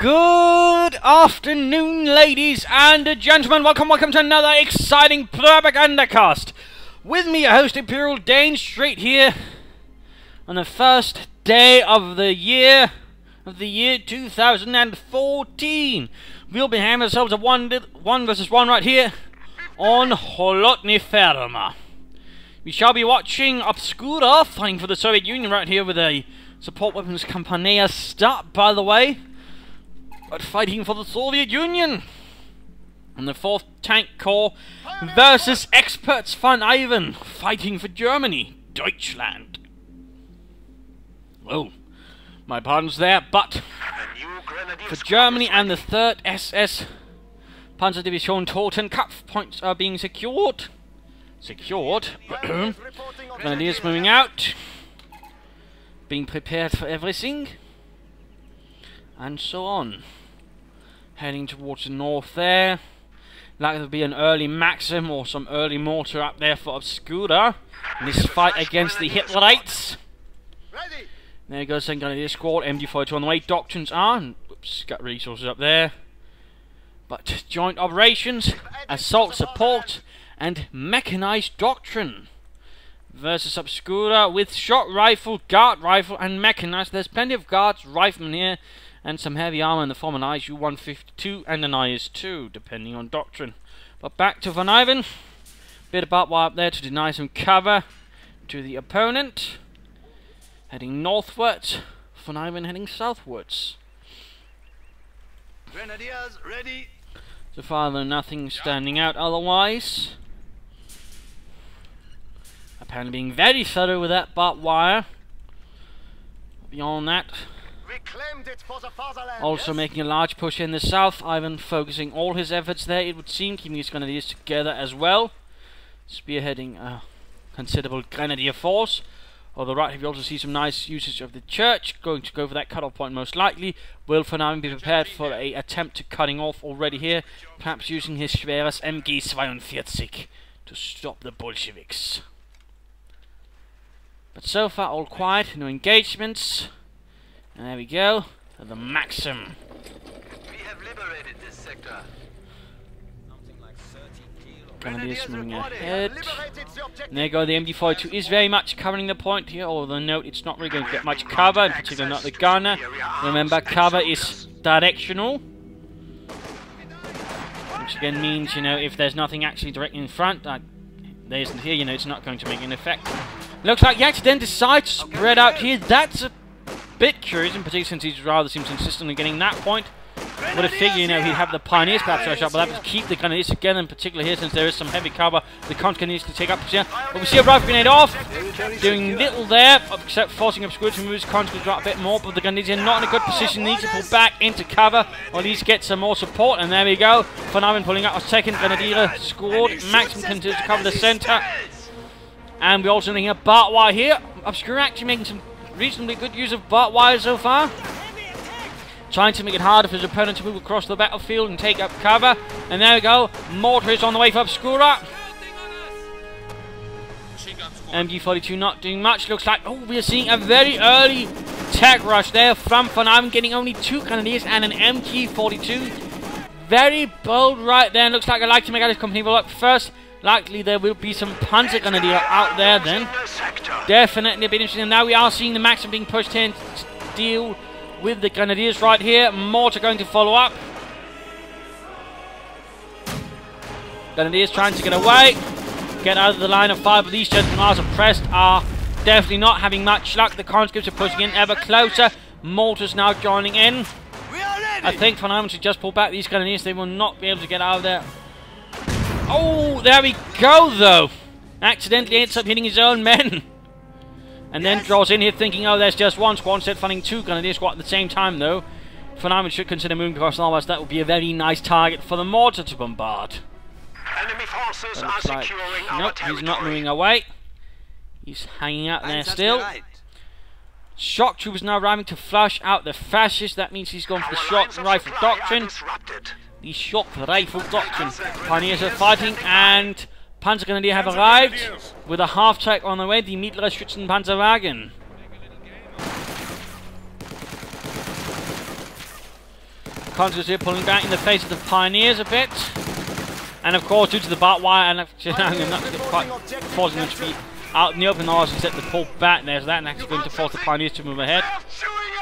Good afternoon, ladies and gentlemen. Welcome to another exciting Propagandacast. With me, your host, Imperial Dane, straight here on the first day of the year 2014. We'll be having ourselves a one versus one right here on Holotny Ferma. We shall be watching Obscura fighting for the Soviet Union right here with a support weapons Campania start, by the way. But fighting for the Soviet Union. And the 4th Tank Corps versus experts Vonivan fighting for Germany. Deutschland. Oh, my pardons there, but for Germany and the 3rd SS Panzerdivision Totenkopf points are being secured. Grenadiers moving out. Being prepared for everything. And so on. Heading towards the north there. Likely to be an early Maxim or some early mortar up there for Obscura. In this fight against the Hitlerites. There goes the Grenadier Squad. MD42 on the way. Doctrines are. Oops, got resources up there. But joint operations, assault support, and mechanized doctrine. Versus Obscura with shot rifle, guard rifle, and mechanized. There's plenty of guards, riflemen here. And some heavy armor in the form of an ISU-152 and an IS-2, depending on doctrine. But back to Vonivan. Bit of barbed wire up there to deny some cover to the opponent. Heading northwards. Vonivan heading southwards. Grenadiers ready. So far, though, nothing standing out otherwise. Apparently being very thorough with that barbed wire. Beyond that, also making a large push in the south. Ivan focusing all his efforts there, it would seem, keeping his grenadiers together as well. Spearheading a considerable grenadier force. On the right, we also see some nice usage of the church. Going to go for that cut-off point most likely. Will Vonivan be prepared for an attempt to cutting off already here? Perhaps using his schweres MG42 to stop the Bolsheviks. But so far all quiet, no engagements. And there we go, the Maxim. We have liberated this sector. Something like 30 Grenadiers moving ahead. And there you go, the MD42 is very much covering the point here, although note it's not really going to get much cover, in particular not the gunner. Remember, cover is directional. Which again means, you know, if there's nothing actually directly in front, there isn't here, you know, it's not going to make an effect. Looks like Yax then decides to spread out here. That's a bit curious, in particular since he rather seems to insist on getting that point. Would have figured, you know, he'd have the pioneers perhaps rush up, but that would keep the grenadiers together, in particular here, since there is some heavy cover the counter needs to take up here. But we see a rifle grenade off, doing little there, except forcing Obscura to move his counter a bit more, but the grenadiers are not in a good position, needs to pull back into cover, or at least get some more support, and there we go. Vonivan pulling up a second grenadier squad. Maxim continues to cover the centre. And we're also looking at barbed wire here. Obscura actually making some reasonably good use of barbed wire so far. Trying to make it harder for his opponent to move across the battlefield and take up cover. And there we go. Mortar is on the way for Obscura. MG42 not doing much. Looks like, oh, we're seeing a very early tag rush there from Vonivan, getting only 2 grenadiers and an MG42. Very bold right there. Looks like I'd like to make out his company blow up first. Likely there will be some Panzer Grenadier out there then. Definitely a bit interesting. And now we are seeing the Maxim being pushed in to deal with the Grenadiers right here. Mortar going to follow up. Grenadiers trying to get away. Get out of the line of fire, but these gentlemen are suppressed, are definitely not having much luck. The conscripts are pushing in ever closer. Mortar's now joining in. I think Vonivan should just pull back these Grenadiers. They will not be able to get out of there. Oh, there we go, though. Accidentally ends up hitting his own men. And then draws in here thinking, oh, there's just one squad, instead of funding 2 grenadier squad at the same time, though. Vonivan should consider moving across, otherwise that would be a very nice target for the mortar to bombard. Enemy forces are securing our territory. He's not moving away. He's hanging out there still. Shock troopers now arriving to flush out the fascists. That means he's gone for the shot rifle doctrine. The shock rifle doctrine. Pioneers are fighting, and Panzergrenadier have arrived with a half-track on the way, the Mittlere Schützenpanzerwagen. conscripts here pulling back in the face of the pioneers a bit. And of course, due to the barbed wire and forcing them to be out in the open, or instead to pull back there, so that actually going to force the pioneers to move ahead.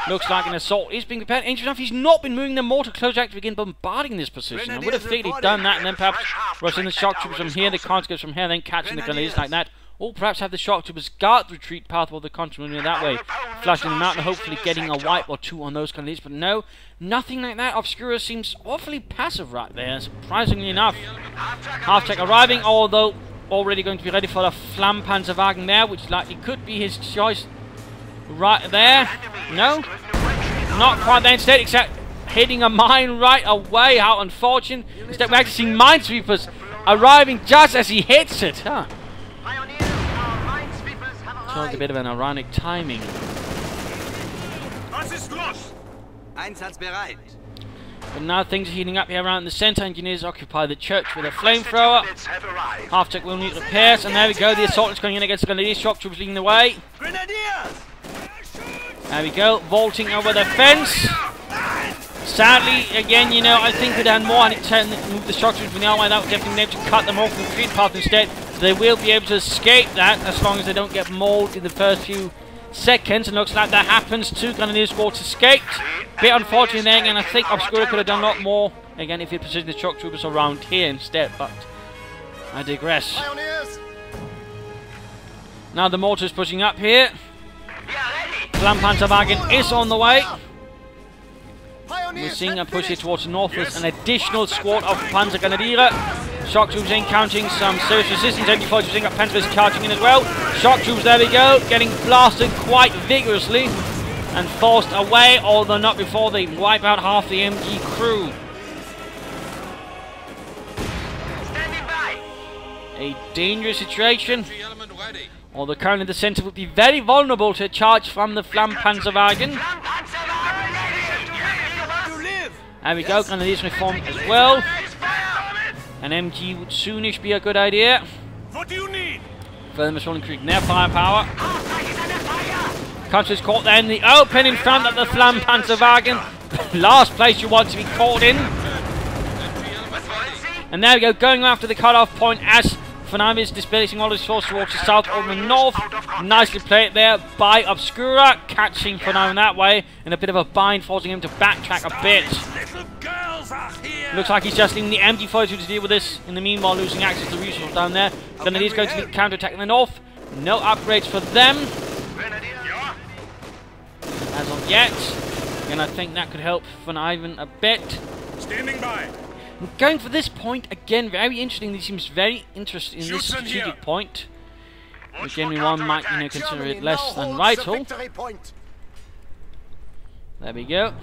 Looks like an assault is being prepared. Interesting enough, he's not been moving them more to close out to begin bombarding this position. I would have figured he'd done that and then perhaps rushing the shock troopers from here, the conscripts from here, then catching the grenadiers like that. Or perhaps have the shock troopers guard the retreat path while the conscripts moving that way, flashing them out and hopefully getting a wipe or two on those grenadiers. But no, nothing like that. Obscura seems awfully passive right there, surprisingly enough. Half-tech arriving, although already going to be ready for the Flampanzerwagen there, which likely could be his choice right there. No, not quite there instead, except hitting a mine right away. How unfortunate. Instead, we're actually seeing minesweepers arriving just as he hits it. Huh. A bit of an ironic timing. But now things are heating up here around the centre. Engineers occupy the church with a flamethrower. Half-tech will need repairs, and there we go. The assault is going in against the grenadiers. Shock troops leading the way. There we go, vaulting over the fence. Sadly, again, you know, I think we'd had more and it turned to move the shock troops from the other way. That would definitely be able to cut them off from the retreat path instead. They will be able to escape that as long as they don't get mauled in the first few seconds. And looks like that happens. 2 grenadier squads escaped. Bit unfortunate there, and I think Obscura could have done a lot more again if he positioned the shock troopers around here instead, but I digress. Now the mortar is pushing up here. Flampanzerwagen is on the way. We're seeing a push here towards the north with an additional squad of Panzer Grenadiere. Shock troops encountering some serious resistance. MG4 using up Panzers charging in as well. Shock troops, there we go, getting blasted quite vigorously and forced away, although not before they wipe out half the MG crew. A dangerous situation. Although currently the centre would be very vulnerable to a charge from the Flampanzerwagen. There we go, Grenadiers reformed as well. An MG would soonish be a good idea. What do you need? Further increasing their firepower. Country's caught there in the open in front of the Flampanzerwagen. Last place you want to be caught in. And there we go, going after the cut-off point as Vonivan is displacing all his forces towards the south or the north. Nicely played there by Obscura, catching Vonivan that way in a bit of a bind, forcing him to backtrack a bit. Looks like he's just leaving the MG42 to deal with this. In the meanwhile, losing access to the resources down there. Grenadiers going to counter-attack in the north. No upgrades for them as of yet. And I think that could help Vonivan a bit. Standing by. Going for this point, again, very interesting. This seems very interesting in this strategic point. Again, one might, you know, consider it less than vital. There we go.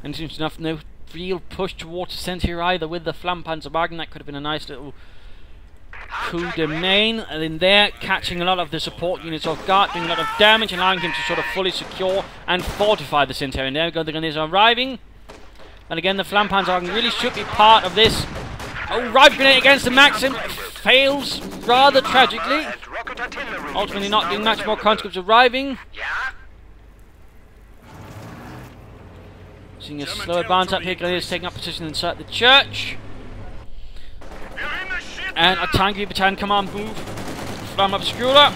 And it seems enough, no real push towards the centre here either with the Flampanzerwagen. That could have been a nice little coup de main. And in there, catching a lot of the support units off guard, doing a lot of damage, allowing him to sort of fully secure and fortify the centre. And there we go, the Grenadiers are arriving. And again, the Flampanzerwagen really should be part of this. Oh, right grenade against the Maxim. Fails rather tragically. Ultimately not doing much more. Conscripts arriving. Seeing a slow advance up here. Grenadiers taking up position inside the church. And a tanky battalion command move from Obscura.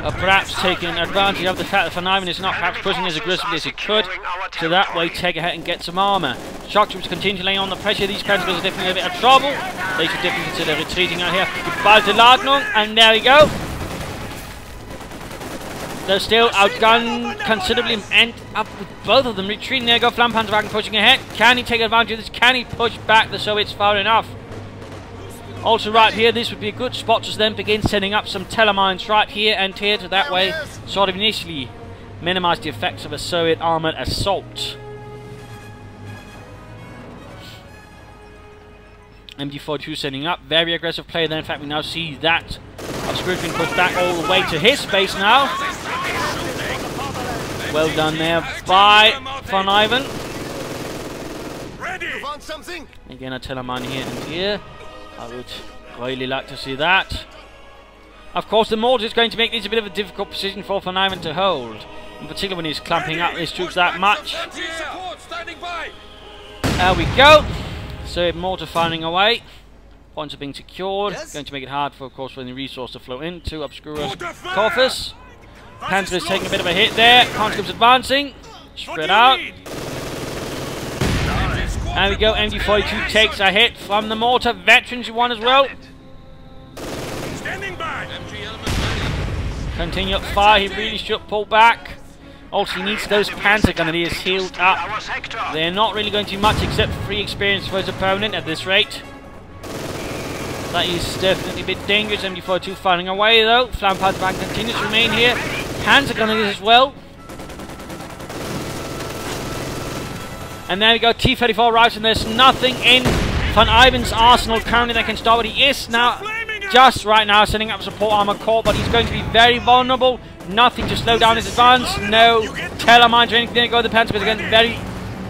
Perhaps taking advantage of the fact that Vonivan is not perhaps pushing as aggressively as he could, so that way take ahead and get some armour. Shock troops continue to lay on the pressure. These Panzers are definitely a bit of trouble. They should definitely consider retreating out here. Ballteladnung, and there we go. They're still outgunned considerably and end up with both of them retreating. There go Flampanzerwagen pushing ahead. Can he take advantage of this? Can he push back the Soviets far enough? Also right here, this would be a good spot to then begin setting up some telemines right here and here to that way sort of initially minimize the effects of a Soviet armoured assault. MG42 setting up, very aggressive play there. In fact, we now see that Obscura being pushed back all the way to his space now. Well done there by Vonivan. Again, a telemine here and here. I would really like to see that. Of course, the mortar is going to make this a bit of a difficult position for Vonivan to hold. In particular when he's clamping up his troops that much. Support standing by. There we go. So mortar firing away. Points are being secured. Yes. Going to make it hard for, of course, for any resource to flow into Obscura's coffers. Panzer is taking a bit of a hit there. Conscripts advancing. Spread out. There we go. MG42 takes a hit from the mortar. Veterans you won as well. Standing by. Continue up fire. He really should pull back. Also, he needs those Panzer Grenadiers healed up. They're not really going to do much except free experience for his opponent at this rate. That is definitely a bit dangerous. MG42 firing away though. Flampanzer Bank continues to remain here. Panzer Grenadiers as well. And there we go. T-34 arrives and there's nothing in Vonivan's arsenal currently that can stop it. He is now, just right now, setting up support armor corps, but he's going to be very vulnerable. Nothing to slow down his advance. No telemines or anything. There go the Panzer, because again, very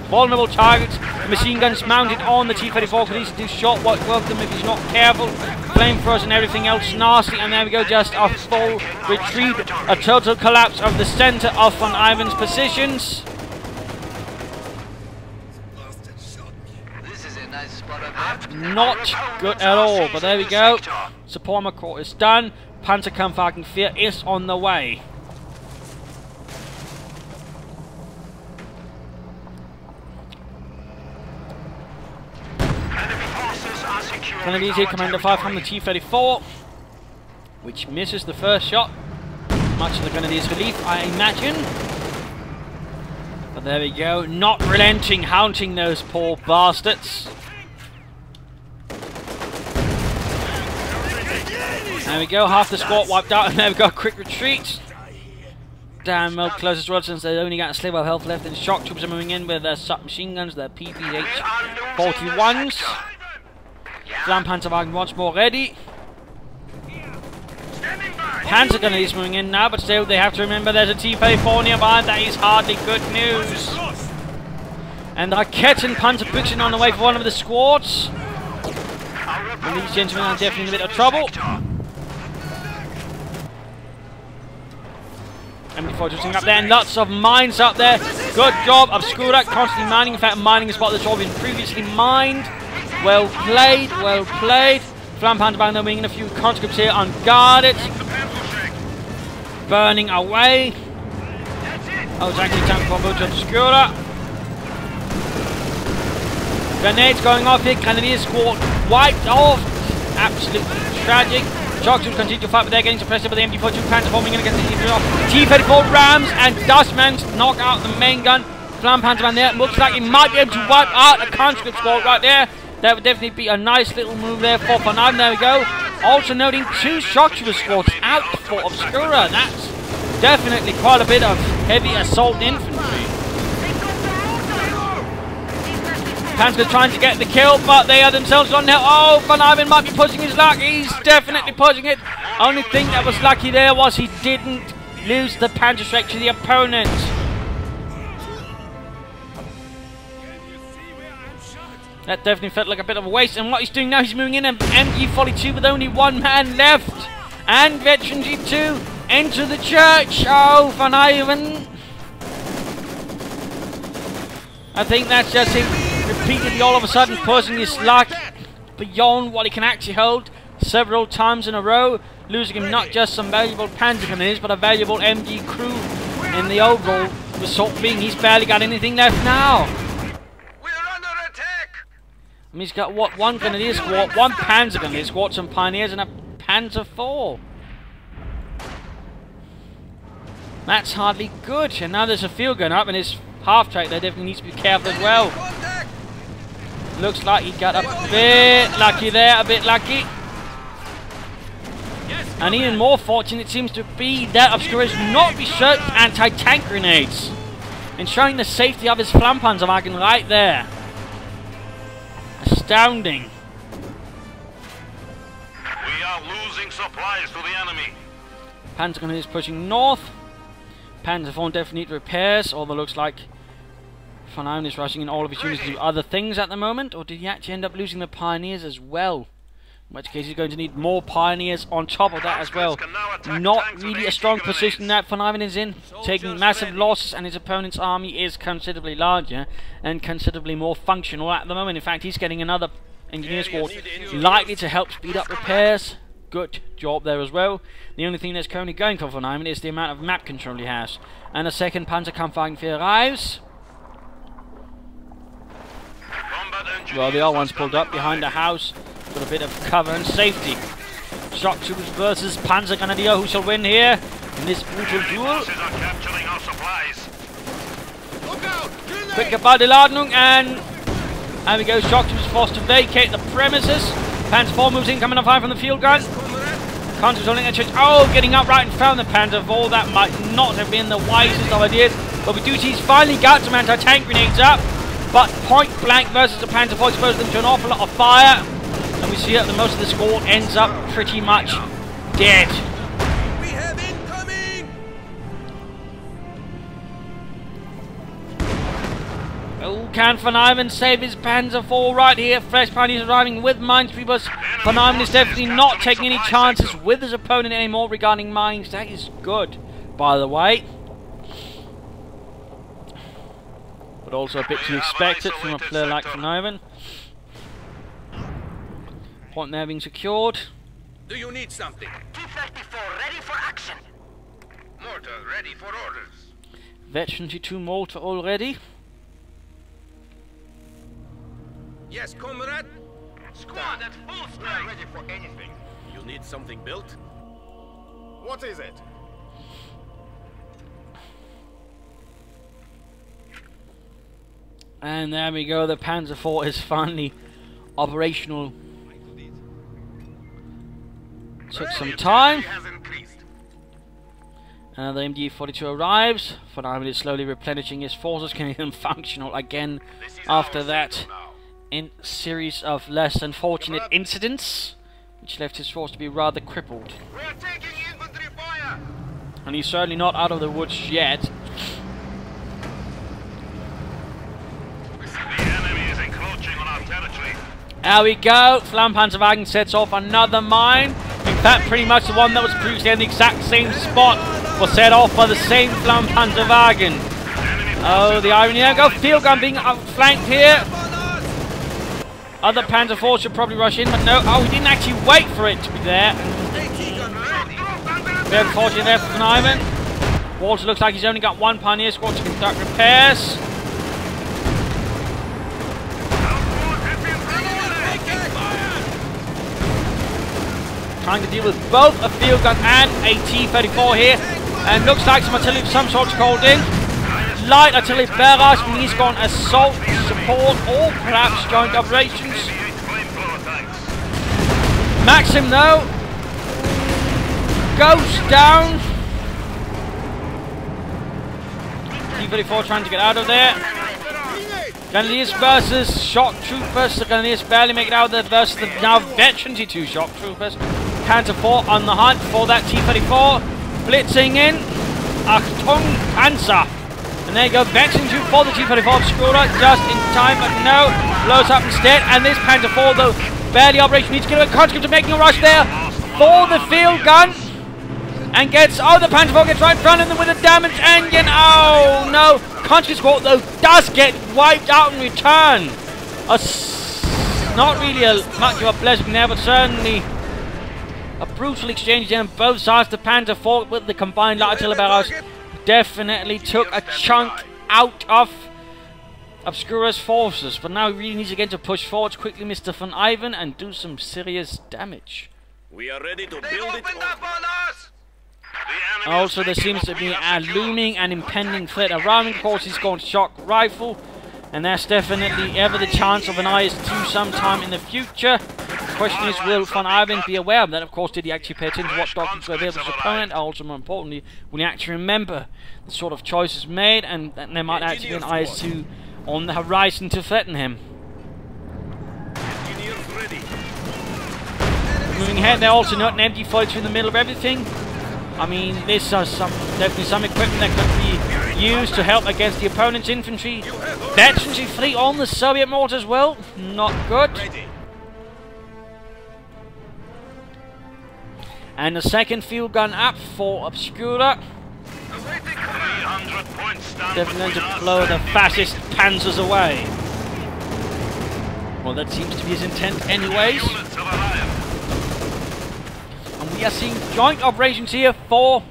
vulnerable targets. Machine guns mounted on the T-34 could easily do short work with them if he's not careful. Flamethrowers and everything else nasty. And there we go, just a full retreat. A total collapse of the center of Vonivan's positions. This is a nice spot of left. Not good at all, but there we go. Support armor corps is done. Panzerkampfwagen 4 is on the way. Grenadiers here, Commander 5 from the T-34, which misses the first shot. Much of the Grenadiers' relief, I imagine. But there we go, not relenting, haunting those poor bastards. There we go, half the squad wiped out, and there we go, quick retreat. Damn well close as well, since they only got a sliver of health left, and shock troops are moving in with their submachine guns, their PPH-41s. Flampanzerwagen once more ready. Panzer Grenadiers moving in now, but still they have to remember there's a T-34 nearby. That is hardly good news. And the Rakettenpanzerbüchsen on the way for one of the squads. And these gentlemen are definitely in a bit of trouble. MG4 just up there, and lots of mines up there. Good job, Obscura, constantly mining. In fact, mining a spot that's all been previously mined. Well played, well played. Flampanzerwagen though bringing a few conscripts here unguarded. Burning away. Oh, it's actually time for Bojo Obscura. Grenades going off here. Grenadier squad wiped off. Absolutely tragic. Shock troops continue to fight, but they're getting suppressed by the MG42 Panzer forming in against the T-34 rams, and Dustmans knock out the main gun. Flampanzerman there. Looks like he might be able to wipe out a conscript squad right there. That would definitely be a nice little move there for Vonivan. There we go. Also noting 2 shock trooper squads out for Obscura. That's definitely quite a bit of heavy assault infantry. Panzer trying to get the kill, but they are themselves on there. Oh, Vonivan might be pushing his luck. He's definitely pushing it. Only thing that was lucky there was he didn't lose the Panzer strike to the opponent. That definitely felt like a bit of a waste. And what he's doing now, he's moving in an MG42 with only 1 man left. And Veteran G2 enter the church. Oh, Vonivan. I think that's just him repeatedly all of a sudden pushing his luck beyond what he can actually hold several times in a row. Losing him not just some valuable Panzer Grenadiers, but a valuable MG crew in the overall result being he's barely got anything left now. He's got what, 1 Grenadier squad, 1 Panzer Grenadier squad, some Pioneers and a Panzer IV. That's hardly good. And now there's a field gun up and his half track there definitely needs to be careful as well. Looks like he got a bit lucky there, a bit lucky. And even more fortunate seems to be that Obscura has not researched anti-tank grenades, ensuring the safety of his Flampanzerwagen right there. Astounding. We are losing supplies to the enemy. Panzer Grenadiers pushing north. Panzer IV definitely need repairs, although looks like Vonivan is rushing in all of his units to do other things at the moment. Or did he actually end up losing the Pioneers as well? In which case he's going to need more pioneers on top of that as well. Not really a strong position that Vonivan is in, taking massive losses, and his opponent's army is considerably larger and considerably more functional at the moment. In fact, he's getting another engineer squad likely to help speed up repairs. Good job there as well. The only thing that's currently going for Vonivan is the amount of map control he has. And a second Panzerkampfwagen arrives. Well, the other one's pulled up behind the house. Got a bit of cover and safety. Shock troopers versus Panzer Grenadier. Who shall win here in this brutal duel? Quick Gebäudeladung, and there we go. Shock troopers forced to vacate the premises. Panzer 4 moves in, coming on fire from the field gun. Contact holding a church. Oh, getting up right in front of the Panzer 4. That might not have been the wisest of ideas. But we do see he's finally got some anti-tank grenades up. But point blank versus the Panzer 4 exposed them to an awful lot of fire. And we see that the most of the squad ends up pretty much dead. We have incoming! Oh, can Vonivan save his Panzer 4 right here? Fresh pioneers arriving with minesweepers. Vonivan is definitely not taking any chances with his opponent anymore regarding mines. That is good, by the way. But also a bit to expect it from a player like Vonivan. Point there being secured. Do you need something? T-34 ready for action. Mortar ready for orders. Veteran 22 mortar already. Yes, comrade. Squad at full strength. Ready for anything. You need something built? What is it? And there we go, the Panzer 4 is finally operational. Took some time. The MD-42 arrives. Vonivan is slowly replenishing his forces, getting them functional again after that in series of less than fortunate incidents, which left his force to be rather crippled. We are taking infantry fire. And he's certainly not out of the woods yet. The enemy is encroaching on our territory. There we go. Flampanzerwagen sets off another mine. In fact, pretty much the one that was previously in the exact same spot was set off by the same Flampanzerwagen. Oh, the irony. There we go. Field gun being outflanked here. Other Panzer 4 should probably rush in, but no. Oh, he didn't actually wait for it to be there. Very unfortunate there for Vonivan. Walter looks like he's only got one pioneer squad to conduct repairs. Trying to deal with both a field gun and a T-34 here. And looks like some artillery of some sort called in. Light artillery barrage, police gone assault, support, or perhaps joint operations. Maxim though goes down. T-34 trying to get out of there. Grenadiers versus shock troopers. The Grenadiers barely make it out of there versus the now veteran T2 shock troopers. Panzer 4 on the hunt for that T-34. Blitzing in. Achtung Panzer. And there you go, veteran 2 for the T-34 Obscura. Just in time, but no. Blows up instead. And this Panzer 4 though, barely operational. Needs to get a conscript making a rush there for the field gun. And gets, oh, the Panzer 4 gets right in front of them with a damaged engine. Oh no. Conscript squad though does get wiped out in return. Not really much of a blessing there, but certainly a brutal exchange there on both sides. The Panzer 4 with the combined light artillery barrage definitely took a chunk out of Obscura's forces. But now he really needs again to push forward quickly, Mr. Vonivan, and do some serious damage. We are ready to build it. Also, there seems to be a looming and impending threat around. Of course, he's got shock rifle, and there's definitely ever the chance of an IS-2 sometime in the future. The question is, will Vonivan be aware of that? Of course, did he actually pay attention to what documents were available to his opponent? Also, more importantly, will he actually remember the sort of choices made, and that there might actually be an IS-2 on the horizon to threaten him? Moving ahead, they're also not an empty MD-42 in the middle of everything. I mean, this is definitely some equipment that could be used to help against the opponent's infantry. Veteran 3 on the Soviet mortar as well. Not good. And the second field gun up for Obscura. 300 points stand Definitely going between to us blow the and fascist panzers away. Well, that seems to be his intent anyways. units have arrived. And we are seeing joint operations here for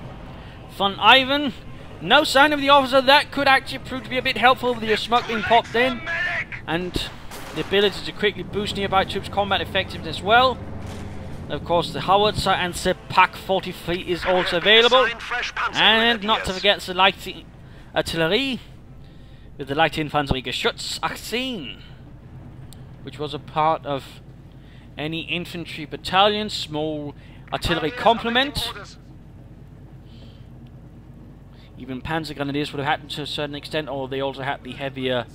Vonivan. No sign of the officer. That could actually prove to be a bit helpful with your smoke being popped in. And the ability to quickly boost nearby troops' combat effectiveness as well. Of course, the howitzer and the Pak 43 is also available. And not to forget the light artillery with the light Infanteriegeschütz 18, which was a part of any infantry battalion, small artillery complement. Even Panzer Grenadiers would have happened to a certain extent, or they also had the heavier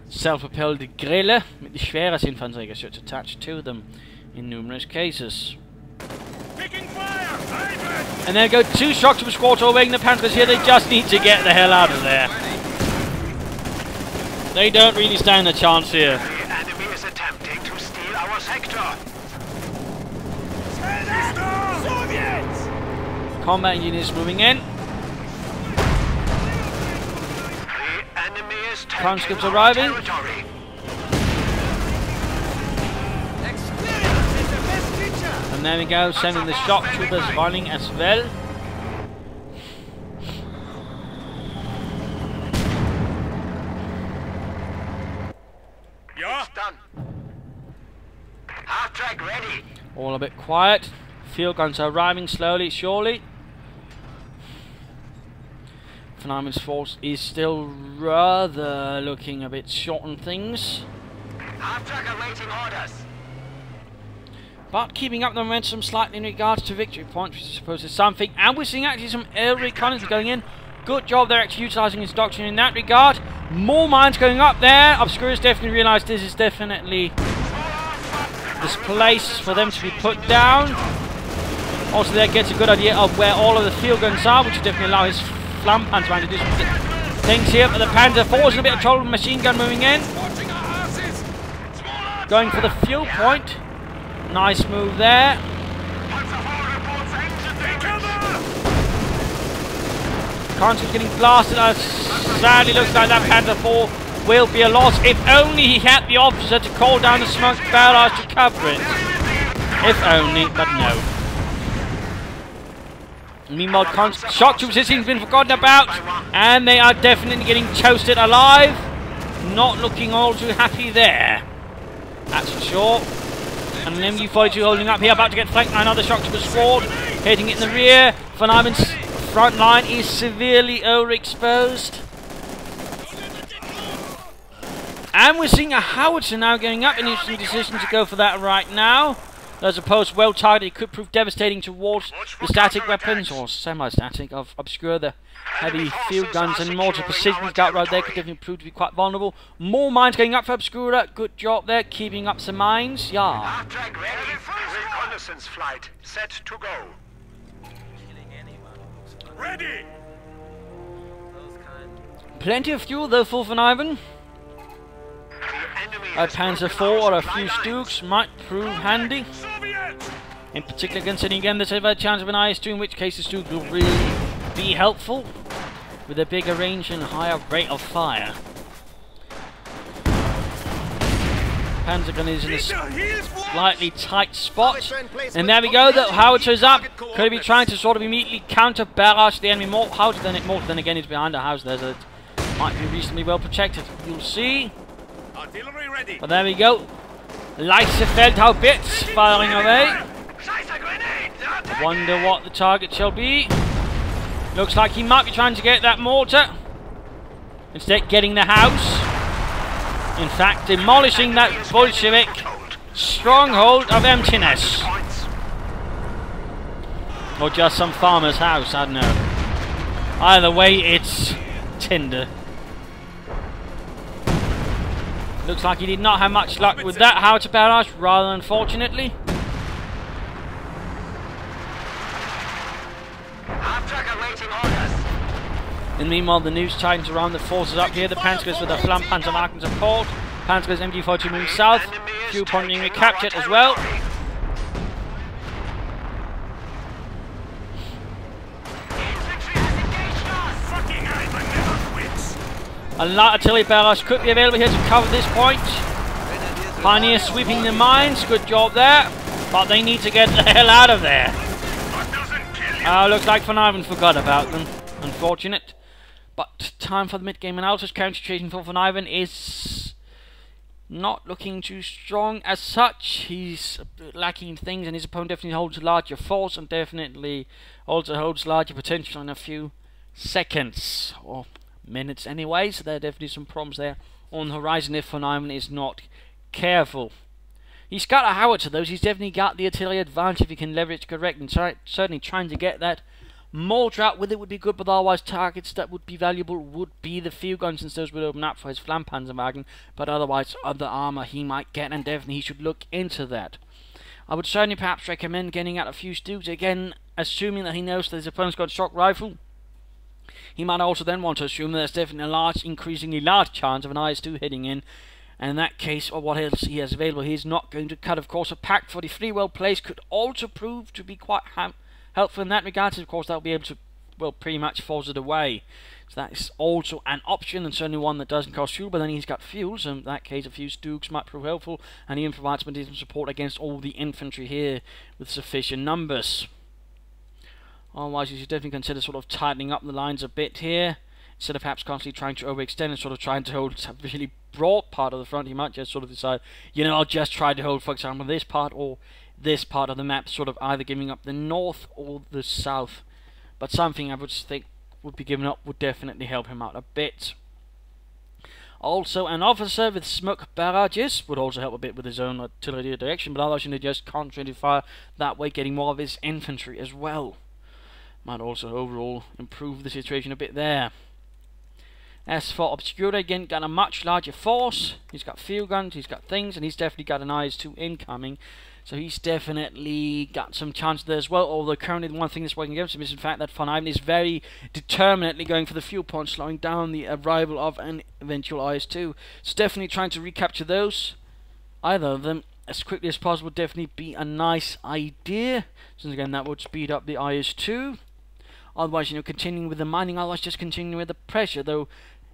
self-propelled Grille with the schweres Infanteriegeschütz attached to them in numerous cases. Picking fire! And there go two shock trooper squads overweighing the Panzers here. They just need to get the hell out of there. They don't really stand a chance here. The enemy is attempting to steal our sector. Soviets! Combat units moving in. The enemy is taking Conscripts our arriving. territory. And there we go, sending the shock troopers running as well. Yeah? It's done. Half track ready. All a bit quiet. Field guns are arriving slowly, surely. Vonivan's force is still rather looking a bit short on things. Half track awaiting orders. But keeping up the momentum slightly in regards to victory points, which I suppose is something. And we're seeing actually some air reconnaissance going in. Good job they're actually utilising his doctrine in that regard. More mines going up there. Obscura's definitely realised this is definitely this place for them to be put down. Also there gets a good idea of where all of the field guns are, which will definitely allow his Flampanzer to do some things here. But the Panzer IV is in a bit of trouble with machine gun moving in. Going for the fuel point. Nice move there. Conscript's getting blasted. Sadly looks like that Panzer IV will be a loss. If only he had the officer to call down the smoke barrage to cover it. If only, but no. Meanwhile, shock troops has been forgotten about, and they are definitely getting toasted alive. Not looking all too happy there. That's for sure. And an MU-42 holding up here, about to get flanked by another shock trooper squad. Hitting it in the rear. Vonivan's front line is severely overexposed. And we're seeing a howitzer now going up. An interesting decision to go for that right now. As opposed to well targeted, it could prove devastating towards the static weapons, or semi-static, of Obscura. The heavy field guns and mortar precision scout right there could definitely prove to be quite vulnerable. More mines going up for Obscura. Good job there, keeping up some mines. Yeah. Half track ready. Reconnaissance flight set to go. Ready! Plenty of fuel though for Vonivan. A Panzer IV or a few Stooks might prove handy. In particular, considering again there's a chance of an IS-2, in which case the Stooks will really be helpful with a bigger range and higher rate of fire. Panzer gun is in a slightly tight spot. And there we go, the howitzer up. Could be trying to sort of immediately counter barrage the enemy more howitzer than it more than again is behind a house there, so it might be reasonably well protected. You'll see. Artillery ready. But there we go. Leichte Feldhaubitz firing away. I wonder what the target shall be. Looks like he might be trying to get that mortar. Instead getting the house. In fact, demolishing that Bolshevik stronghold of emptiness. Or just some farmer's house, I don't know. Either way, it's tinder. Looks like he did not have much luck with that howitzer barrage, rather unfortunately. And meanwhile, the news tightens around the forces up here. The Panzers with the Flampanzer marking support. Panzer's MG-42 moving south. Fuel point being recaptured as well. A light artillery barrage could be available here to cover this point. Pioneers sweeping the mines, good job there. But they need to get the hell out of there. Looks like Vonivan forgot about them. Unfortunate. But time for the mid-game analysis. Current situation for Vonivan is not looking too strong as such. He's lacking things, and his opponent definitely holds a larger force and definitely also holds larger potential in a few seconds or minutes anyway. So there are definitely some problems there on the horizon if Vonivan is not careful. He's got a howitzer though, so he's definitely got the artillery advantage if he can leverage correct, and certainly trying to get that mortar out with it would be good, but otherwise targets that would be valuable would be the field guns, since those would open up for his Flammpanzerwagen, but otherwise other armour he might get, and definitely he should look into that. I would certainly perhaps recommend getting out a few Stooks, again assuming that he knows that his opponent's got a shock rifle. He might also then want to assume that there's definitely a increasingly large chance of an IS-2 hitting in, and in that case, or what else he has available, he's not going to cut. Of course, a pack 43 well placed could also prove to be quite helpful in that regard. Of course, that'll be able to, well, pretty much force it away. So that is also an option, and certainly one that doesn't cost fuel, but then he's got fuel, so in that case a few Stooks might prove helpful, and even provides some additional support against all the infantry here with sufficient numbers. Otherwise, you should definitely consider sort of tightening up the lines a bit here, instead of perhaps constantly trying to overextend and sort of trying to hold a really broad part of the front. He might just sort of decide, you know, I'll just try to hold, for example, this part or this part of the map, sort of either giving up the north or the south. But something I would think would be given up would definitely help him out a bit. Also, an officer with smoke barrages would also help a bit with his own artillery direction, but otherwise you need just concentrate fire that way, getting more of his infantry as well. Might also overall improve the situation a bit there. As for Obscura, again, got a much larger force. He's got field guns, he's got things, and he's definitely got an IS-2 incoming. So he's definitely got some chance there as well, although currently the one thing that's working against him is in fact that Vonivan is very determinedly going for the fuel points, slowing down the arrival of an eventual IS-2. So definitely trying to recapture those, either of them, as quickly as possible would definitely be a nice idea, since again that would speed up the IS-2. Otherwise, you know, continuing with the mining, otherwise just continuing with the pressure, though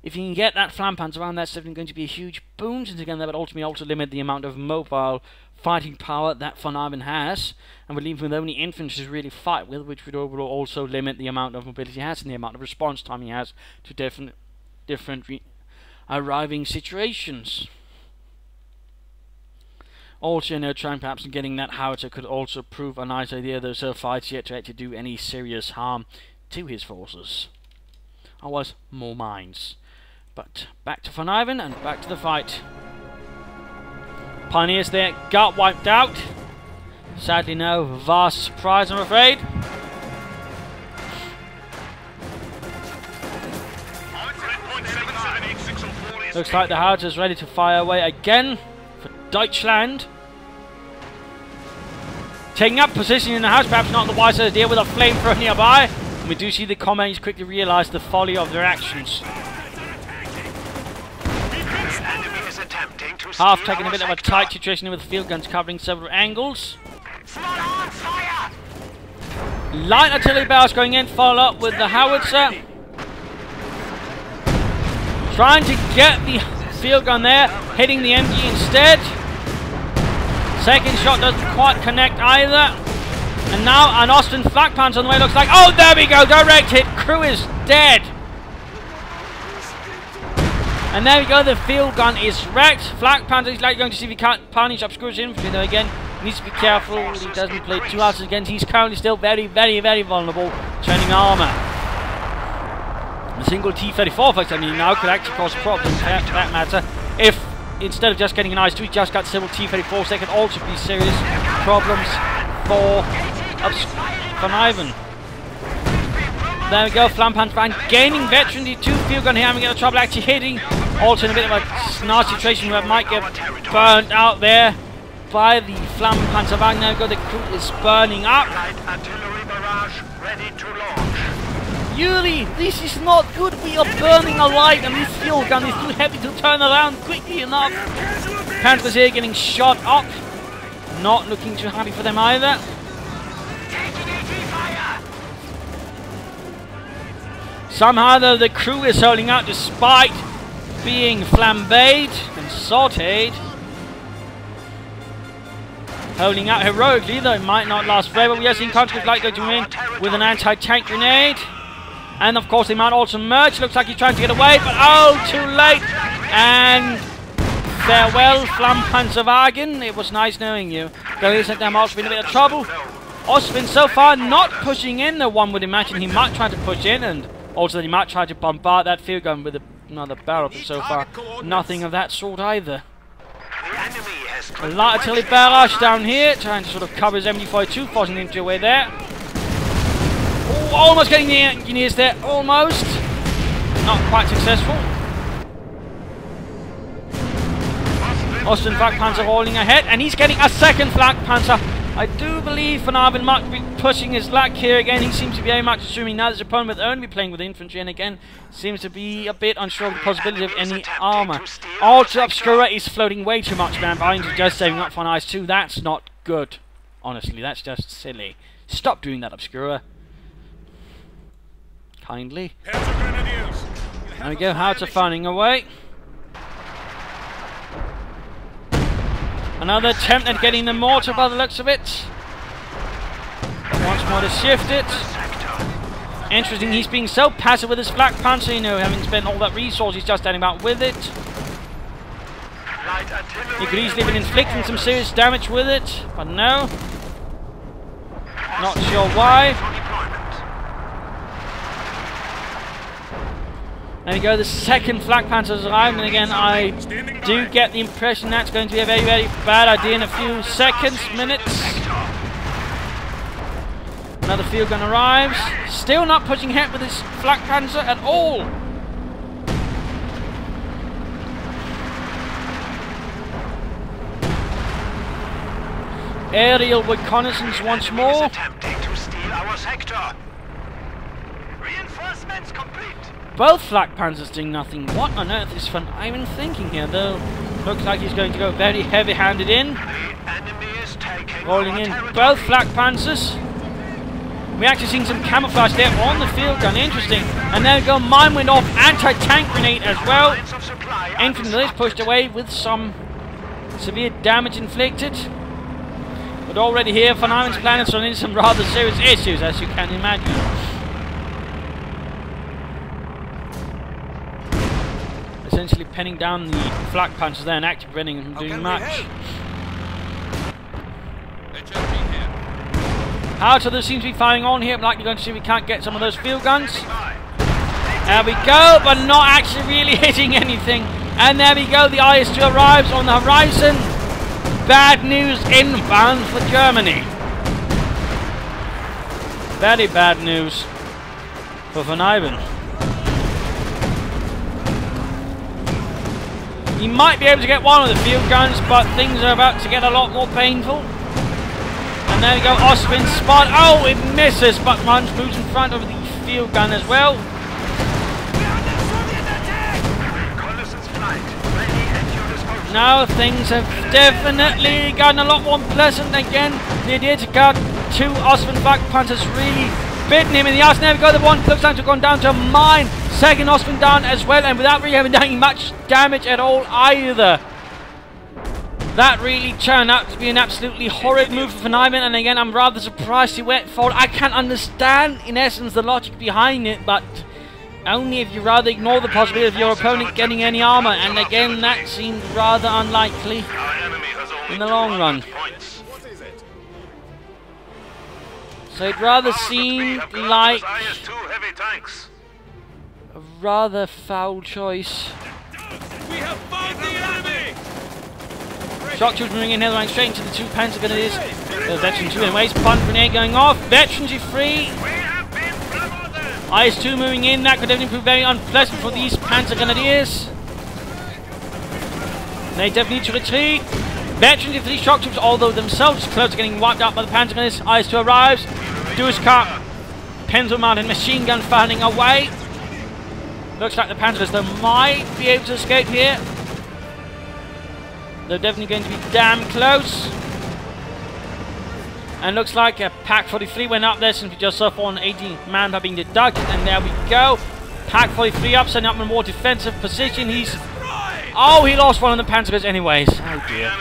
if you can get that Flammpanzer around, that's definitely going to be a huge boon, since again that would ultimately also limit the amount of mobile fighting power that Vonivan has, and would leave him with only infantry to really fight with, which would overall also limit the amount of mobility he has and the amount of response time he has to different arriving situations. Also, you know, trying perhaps getting that howitzer could also prove a nice idea, though so far it's yet to actually do any serious harm to his forces. Otherwise, more mines. But back to Vonivan and back to the fight. Pioneers there got wiped out. Sadly, no vast surprise, I'm afraid. Looks like the howitzer's ready to fire away again for Deutschland. Taking up position in the house, perhaps not the wisest idea with a flamethrower nearby. And we do see the commandos quickly realise the folly of their actions. Half taking a bit of a tight situation with field guns covering several angles. Light artillery barrels going in, follow up with the howitzer. Trying to get the field gun there, hitting the MG instead. Second shot doesn't quite connect either. And now an Austrian flak panzer on the way, looks like. Oh, there we go, direct hit. Crew is dead. And there we go, the field gun is wrecked. Flak Panzer is likely going to see if he can't punish Obscura's infantry, though again, he needs to be careful he doesn't play too hard again. He's currently still very, very, very vulnerable, turning armour. A single T-34, for example, now could actually cause problems for that matter. If instead of just getting an IS-2, he just got several T-34s, they could also be serious problems for Vonivan. There we go, Flammpanzer gaining veterancy, 2 field gun here, having a trouble actually hitting. Also in a bit of a nasty situation where it might get burnt out there by the Flammpanzer wagon. There we go, the crew is burning up. Yuri, this is not good, we are burning alive and this field gun is too heavy to turn around quickly enough. Panthers here getting shot up. Not looking too happy for them either. Somehow though the crew is holding out despite being flambéed and sautéed. Holding out heroically, though it might not last forever. We are seeing Conscript Light go to win with an anti-tank grenade. And of course they might also merge. Looks like he's trying to get away, but oh, too late. And farewell, Flammpanzerwagen. It was nice knowing you. Though he's at them also in a bit of trouble. Oswin so far not pushing in, though one would imagine he might try to push in, and also that he might try to bombard that field gun with another barrel, but so far nothing of that sort either. A light artillery barrage down here, trying to sort of cover his MD-42, forcing him to away there. Oh, almost getting the engineers there, almost. Not quite successful. Austin Flak Panzer rolling ahead, and he's getting a second Flak Panzer. I do believe Vonivan might be pushing his luck here again. He seems to be very much assuming now that his opponent will only be playing with infantry, and again seems to be a bit unsure of the possibility of any armour. Also, Obscura is floating way too much man behind you, just saving up for an IS-2. That's not good. Honestly, that's just silly. Stop doing that, Obscura. Kindly. There we go, Howitzer firing away. Another attempt at getting the mortar by the looks of it. Once more to shift it. Interesting, he's being so passive with his Flak Panzer, you know, having spent all that resource, he's just standing about with it. He could easily have been inflicting some serious damage with it, but no. Not sure why. There we go, the second Flak Panzer has arrived, and again I do get the impression that's going to be a very, very bad idea in a few seconds, minutes. Another field gun arrives, still not pushing ahead with his Flak Panzer at all. Aerial reconnaissance once more. Attempting to steal our sector. Reinforcements complete. Both Flak Panzers doing nothing. What on earth is Vonivan thinking here, though? Looks like he's going to go very heavy-handed in. Rolling in both Flak Panzers. We're actually seeing some camouflage there on the field gun. Interesting. And there we go, mine went off. Anti-tank grenade as well. Infantry is pushed away with some severe damage inflicted. But already here, Vonivan's planets are in some rather serious issues, as you can imagine. Essentially penning down the Flak Panzers there and actually preventing them from doing much. Howitzer there seems to be firing on here. I'm likely going to see if we can't get some of those field guns. There we go, but not actually really hitting anything. And there we go, the IS-2 arrives on the horizon. Bad news inbound for Germany. Very bad news for Vonivan. He might be able to get one of the field guns, but things are about to get a lot more painful. And there we go, Oswin's spot. Oh, it misses, but runs moves in front of the field gun as well. Now things have definitely gotten a lot more pleasant again. The idea to cut two Oswin Flak Panzers really bitten him in the ass. There we go, the one looks like to have gone down to mine. Second Oswin down as well, and without really having done much damage at all either. That really turned out to be an absolutely horrid move for Vonivan, and again I'm rather surprised he went forward. I can understand in essence the logic behind it, but only if you rather ignore the possibility of your opponent getting any armor, and again that seemed rather unlikely in the long run. So it rather seemed like a rather foul choice. We have found the enemy! Shock troops moving in here, running straight into the two Panzer grenadiers. There's Veteran 2 anyways, punt grenade going off. Veterans are free. IS-2 moving in, that could definitely prove very unpleasant for these Panzer grenadiers. They definitely need to retreat. Veterans for these shock troops, although themselves close to getting wiped out by the Panzer grenadiers. IS-2 arrives. Duiscar, pencil mounted machine gun firing away. Looks like the Panzers though might be able to escape here. They're definitely going to be damn close. And looks like a Pack 43 went up there since we just saw 480 man by being deducted. And there we go. Pack 43 up, setting up in a more defensive position. Oh, he lost one of the Panzers anyways. Oh dear.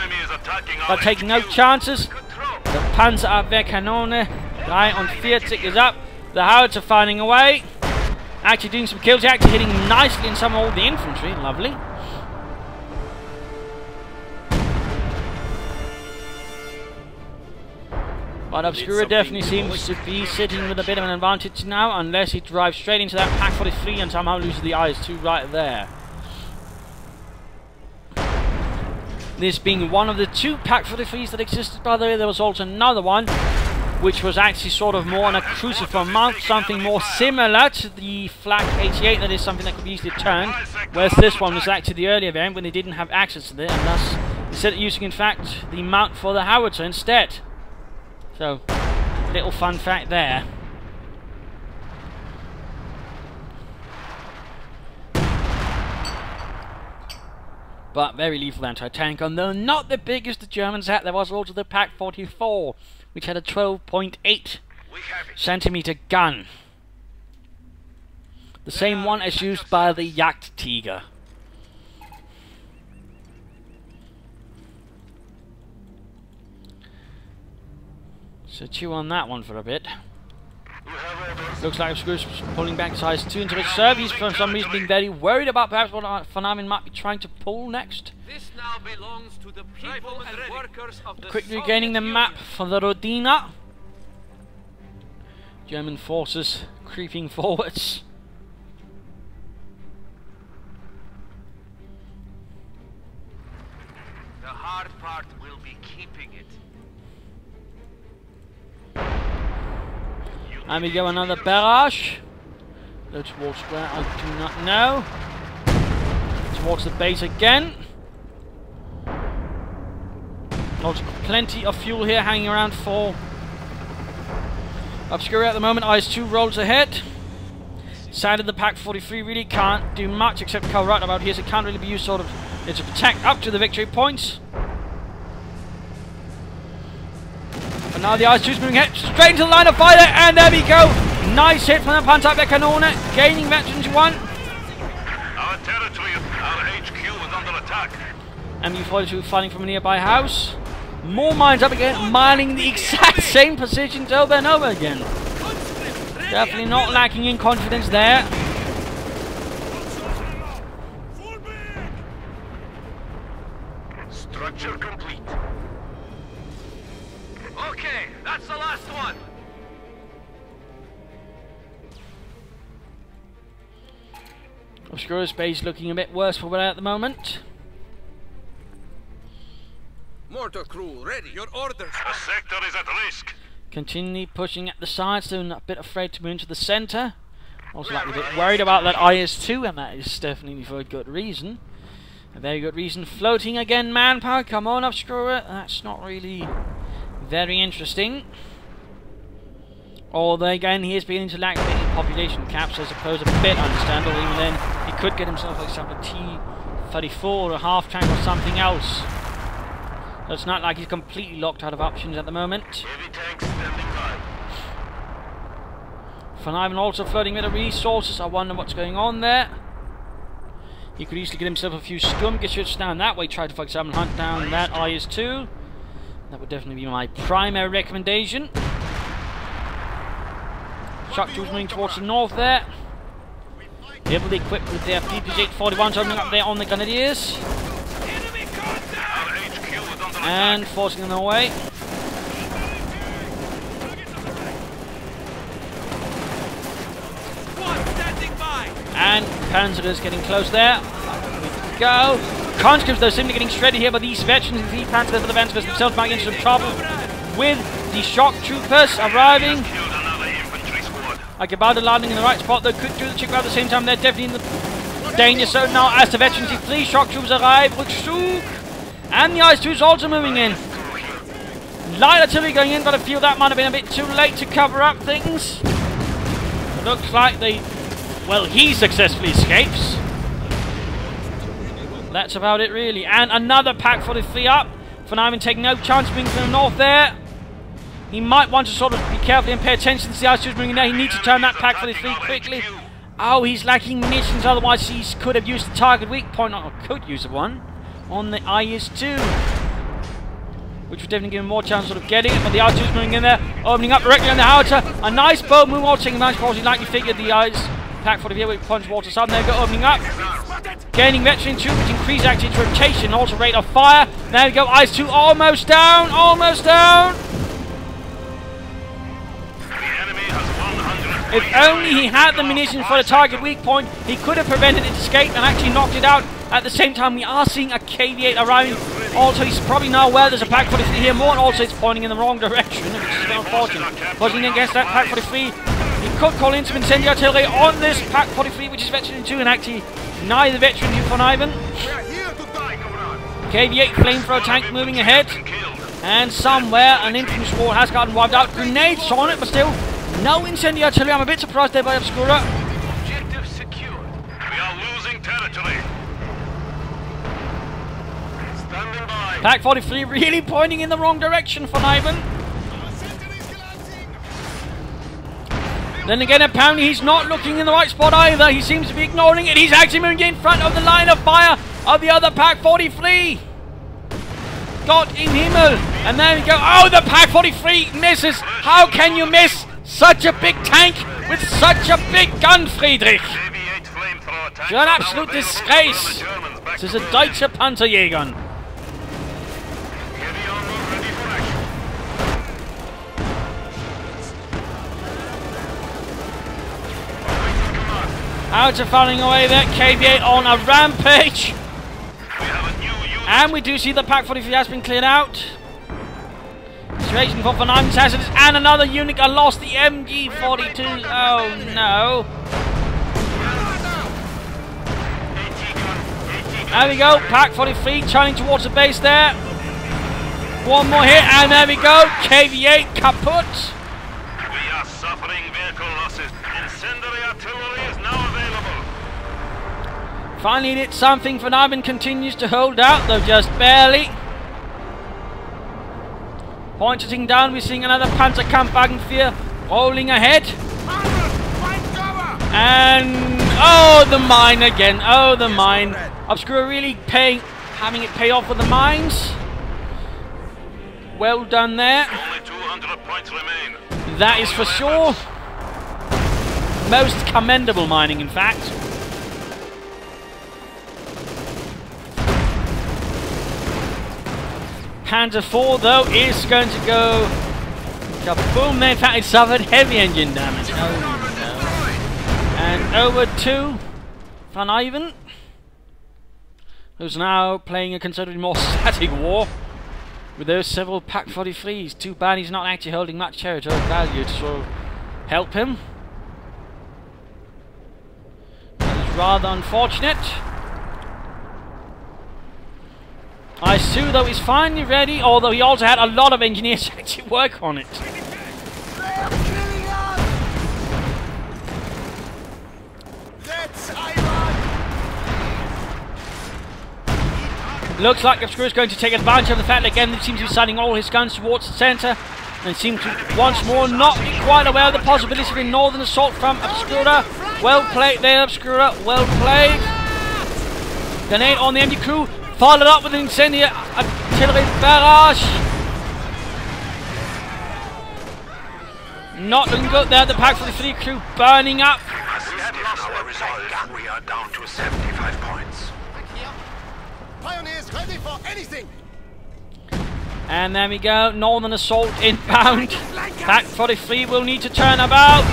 But taking no chances. The Panzerabwehrkanone 43 is up. The Howitzer finding a way. Actually doing some kills. Actually hitting nicely in some of the infantry. Lovely. But Obscura definitely seems to be sitting with a bit of an advantage now, unless he drives straight into that Pack 43 and somehow loses the IS-2 right there. This being one of the two Pack 43s that existed, by the way. There was also another one, which was actually sort of more on a cruciform mount, something more similar to the Flak 88, that is something that could be easily turned, whereas this one was actually the earlier variant when they didn't have access to it, and thus instead of using, in fact, the mount for the howitzer instead. So, little fun fact there. But very lethal anti-tank, and though not the biggest the Germans had, there was also the Pack 44, which had a 12.8 centimeter gun. The same one as used by the Jagdtiger. So chew on that one for a bit. Looks like Obscura's pulling back size 2 into reserve. He's for some reason being very worried about perhaps what Vonivan might be trying to pull next. This now belongs to the people and workers of the Quickly regaining the map for the Rodina. German forces creeping forwards. The hard part will be keeping it. And we go another barrage. Go towards where I do not know. Towards the base again. Also plenty of fuel here hanging around for Obscura at the moment. IS-2 rolls ahead. Side of the Pack 43 really can't do much except cover right about here, so it can't really be used sort of to protect up to the victory points. And now the IS-2's moving ahead, straight into the line of fire, and there we go! Nice hit from the Panzerabwehrkanone, gaining veterans 1. Our territory, our HQ is under attack. MU-42 fighting from a nearby house. More mines up again, mining the exact same positions over and over again. Definitely not lacking in confidence there. Structure complete. Okay, that's the last one. Obscura's base looking a bit worse for wear at the moment. Mortar crew ready. Your orders. The sector is at risk. Continue pushing at the sides, so a bit afraid to move into the centre. Also like a bit worried about that IS-2, and that is definitely for a good reason. A very good reason. Floating again, manpower. Come on, Obscura. That's not really very interesting. Although again, he is beginning to lack many population caps, I suppose a bit understandable. Even then, he could get himself, for example, a T-34 or a half tank or something else. So it's not like he's completely locked out of options at the moment. Heavy tanks standing by. Vonivan also floating with the resources. I wonder what's going on there. He could easily get himself a few skirmishes down that way. Try to, for example, hunt down that IS-2. That would definitely be my primary recommendation. Shock troops moving towards the north there. Heavily equipped with their PPG-841s opening up there on the Grenadiers. And forcing them away. And Panzers getting close there. We go. Conscripts though simply getting shredded here by these veterans. And the Panzers for the Panzers themselves might get into some trouble with the shock troopers arriving. Like about to landing in the right spot, though could do the trick at the same time. They're definitely in the danger zone now as the veterans flee. Shock troopers arrive. Rückzug. And the IS-2 is also moving in. Light artillery going in, but I feel that might have been a bit too late to cover up things. It looks like they... well, he successfully escapes. That's about it, really. And another Pack 43 up. Vonivan taking no chance moving from the north there. He might want to sort of be careful and pay attention to the IS-2 moving in there. He needs to turn that Pack 43 quickly. Oh, he's lacking munitions, otherwise he could have used the target weak point, or could use one, on the IS-2. Which would definitely give him more chance of getting it, but the R2's moving in there, opening up directly on the howitzer. A nice bow move, all taking advantage, because he likely figured the eyes pack for the vehicle with punch water sub. There we go, opening up. Gaining veteran 2, which increases active rotation, also rate of fire. There we go, IS-2 almost down, almost down. If only he had the munitions for the target weak point, he could have prevented its escape and actually knocked it out. At the same time, we are seeing a KV-8 arriving. Also, he's probably now aware there's a Pack 43 here more, and also it's pointing in the wrong direction, which is unfortunate. Buzzing against that Pack 43, he could call in some incendiary artillery on this Pack 43, which is Veteran 2, and actually neither Veteran 2 Vonivan. KV-8 flamethrower tank moving ahead, and somewhere an infantry squad has gotten wiped out. Grenades on it, but still no incendiary artillery. I'm a bit surprised there by Obscura. Objective secured. We are losing territory. Standing by. Pack 43 really pointing in the wrong direction for Vonivan. Then again, apparently he's not looking in the right spot either. He seems to be ignoring it. He's actually moving in front of the line of fire of the other Pack 43. God in Himmel. And there we go. Oh, the Pack 43 misses. How can you miss such a big tank with such a big gun, Friedrich? It's an absolute disgrace. This is a Deutsche Panzerjäger. Out of firing away there, KV-8 on a rampage. And we do see the Pack 43 has been cleared out. Situation for Vonivan's hazardous, and another unit got lost, the MG-42. Oh no. There we go, Pack 43 turning towards the base there. One more hit, and there we go, KV-8 kaput. We are suffering vehicle losses. Incendiary artillery is now available. Finally did something. Vonivan continues to hold out, though just barely. Pointing down, we're seeing another Panzerkampfwagen 4 rolling ahead. And oh, the mine again. Oh, the mine. Obscura really having it pay off with the mines. Well done there. Only 200 points remain. That is for sure. Most commendable mining, in fact. Panzer 4, though, is going to go kaboom. In fact, it suffered heavy engine damage. Oh, no. And over to Vonivan, who's now playing a considerably more static war with those several Pack 43s. Too bad he's not actually holding much territorial value to sort of help him. That is rather unfortunate. IS-2, though, is finally ready, although he also had a lot of engineers to actually work on it. Looks like Obscura is going to take advantage of the fact that again he seems to be sending all his guns towards the centre, and seems to once more not be quite aware of the possibility of a northern assault from Obscura. Well played there, Obscura, well played. Grenade on the MG crew. Followed up with an incendiary artillery barrage. Not looking good there, the Pack 43 crew burning up. We are down to 75 points. Pioneers ready for anything. And there we go, northern assault inbound. Pack 43 will need to turn about.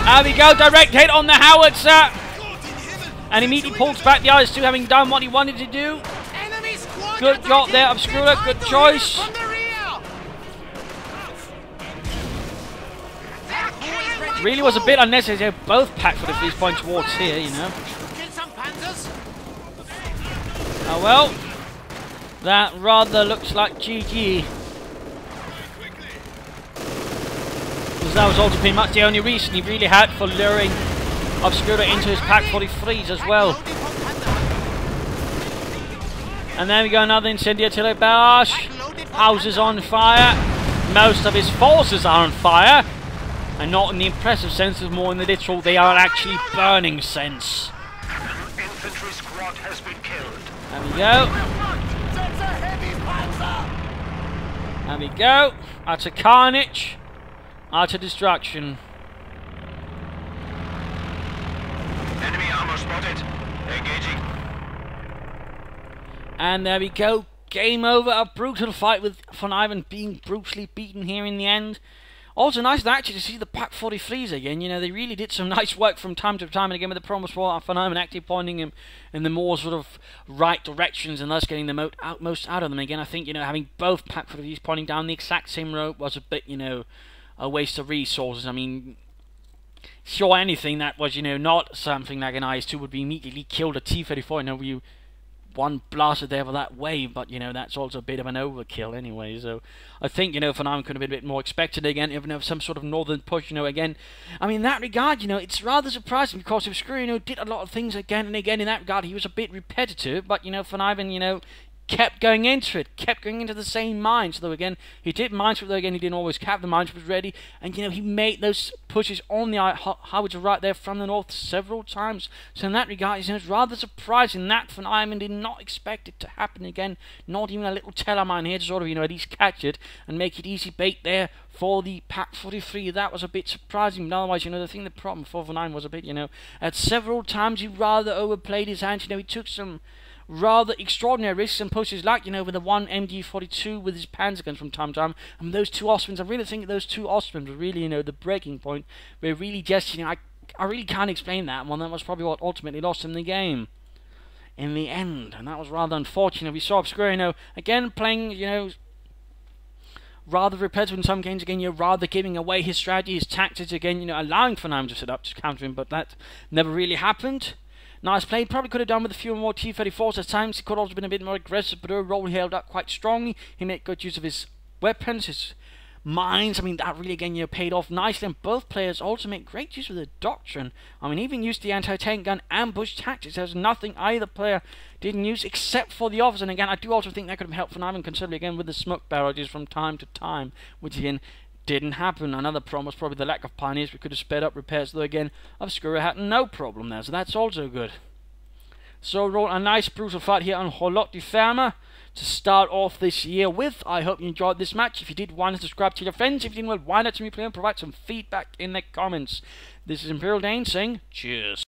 There we go, direct hit on the howitzer. And immediately pulls back the IS-2, having done what he wanted to do. Good job there, Obscura, good choice. Really was a bit unnecessary. Both Pack 43 points towards here, you know. Oh well. That rather looks like GG. Because that was also pretty much the only reason he really had for luring Obscura into his Pack 43s as well. And there we go, another incendiary artillery barrage. Houses on fire. Most of his forces are on fire. And not in the impressive sense, it's more in the literal, they are actually burning sense. An infantry squad has been killed. There we go. There we go. Utter carnage. Utter destruction. Enemy armor spotted. Engaging. And there we go. Game over. A brutal fight with Vonivan being brutally beaten here in the end. Also nice actually to see the Pak 43s again. You know, they really did some nice work from time to time, and again with the promise for Vonivan actually pointing him in the more sort of right directions and thus getting the most out of them. Again, I think, you know, having both Pak 43s pointing down the exact same road was a bit, you know, a waste of resources. I mean, sure, anything that was, you know, not something like an IS-2 would be immediately killed at T-34. You know, you one blasted there for that wave, but, you know, that's also a bit of an overkill anyway. So I think, you know, Vonivan could have been a bit more expected again, even if some sort of northern push, you know, again. I mean, in that regard, you know, it's rather surprising because Obscura, you know, did a lot of things again and again. In that regard, he was a bit repetitive, but, you know, Vonivan, you know, kept going into it, kept going into the same mines. Though again, he did mines, but though again, he didn't always cap the mines, was ready, and you know, he made those pushes on the howitzer right there from the north several times. So in that regard, you know, it's rather surprising that Vonivan did not expect it to happen again. Not even a little telemine here to sort of, you know, at least catch it and make it easy bait there for the Pak 43. That was a bit surprising, but otherwise, you know, the thing, the problem for Vonivan was a bit, you know, at several times he rather overplayed his hands. You know, he took some rather extraordinary risks and pushes, like, you know, with the one MG42 with his Panzer guns from time to time, and those two Austrians. I really think those two Austrians were really, you know, the breaking point. Where really just, you know, I really can't explain that one. That was probably what ultimately lost him the game in the end, and that was rather unfortunate. We saw Obscura, you know, again playing, you know, rather repetitive in some games. Again, you're rather giving away his strategy, his tactics. Again, you know, allowing Vonivan to set up to counter him, but that never really happened. Nice play. Probably could have done with a few more T-34s at times. He could also have been a bit more aggressive, but overall he held up quite strongly. He made good use of his weapons, his mines. I mean, that really, again, you know, paid off nicely. And both players also made great use of the doctrine. I mean, even used the anti-tank gun ambush tactics. There's nothing either player didn't use except for the offers. And again, I do also think that could have helped Vonivan considerably, again, with the smoke barrages from time to time, which again didn't happen. Another problem was probably the lack of pioneers. We could have sped up repairs, though again, Obscura had no problem there, so that's also good. So a nice brutal fight here on Holot de Ferma to start off this year with. I hope you enjoyed this match. If you did, why not subscribe to your friends? If you didn't, well, why not to me play and provide some feedback in the comments. This is Imperial Dane saying cheers.